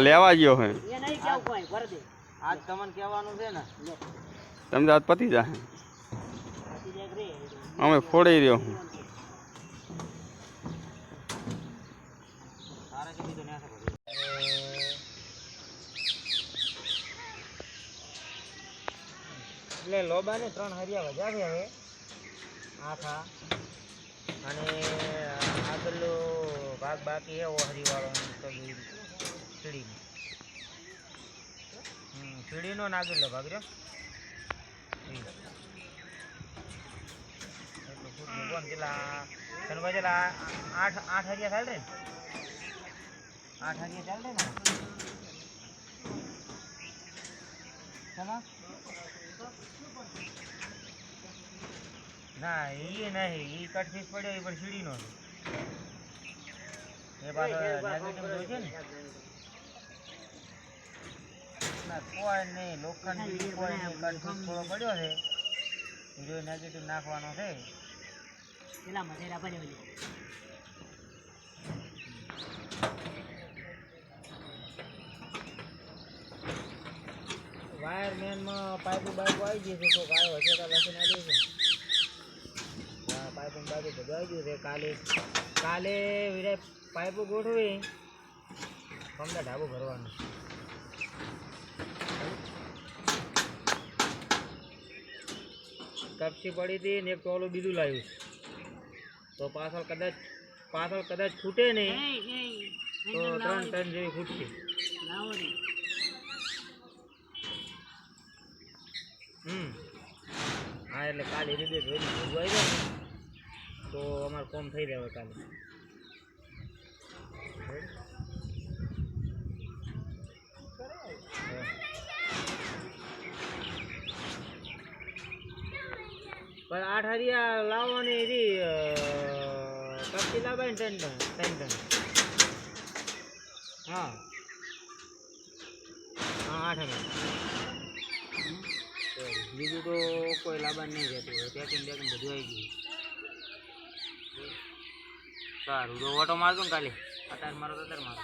લેવા ગયો હે આજ તમને કહેવાનું છે ને તમે આજ પતી જા અમે ફોડી રહ્યો હું એટલે લોબાને 3 હરિયા વજાવે હવે આખા અને આગળનો ભાગ બાકી એવો હરીવાળો તો સીડીનો સીડીનો ને આગળનો ભાગ રહ્યો એટલું ફૂટ મૂકવાનું પેલા શનભાઈ પેલા 8 હરિયા ચાલે ને 8 હરિયા ચાલે ને ચલો ના એ નહીં એ કટ ફીસ પડ્યો એ પણ સીડીનો એ પાછો નેગેટિવ જોઈ છે ને ના કોઈ નહીં લોખંડ કોઈ નહીં કટ ફીસ થોડો પડ્યો છે એ જો નેગેટિવ નાખવાનો છે પેલા મધેરા પડ્યો વાયરમેનમાં પાઇપો બાઇપો આવી ગઈ છે તો ગાયો હશે તો લખીને આવી છે પાઇપો બાઇપો બધું આવી ગયું છે કાલે વિરાય પાઇપો ગોઠવી અમને ઢાબો ભરવાનું કપસી પડી હતી ને એક ટોલું બીજું લાવ્યું તો પાછળ કદાચ ફૂટે નહીં તો 3 ટન જેવી ફૂટશે હા એટલે કાલે રીતે વેલી ભેગું આવી જાય ને તો અમારે કોમ થઈ જાય કાલે પણ 8 હરિયા લાવવાની એરી કપચી લાવાય ને 3 ટન હા 8 હરિયા બીજું તો કોઈ લાવવા નહીં જતું હોય પેકિંગ બધું આવી ગયું સારું તો ઓટો મારજો ને કાલે અત્યારે મારો તો અત્યારે મારો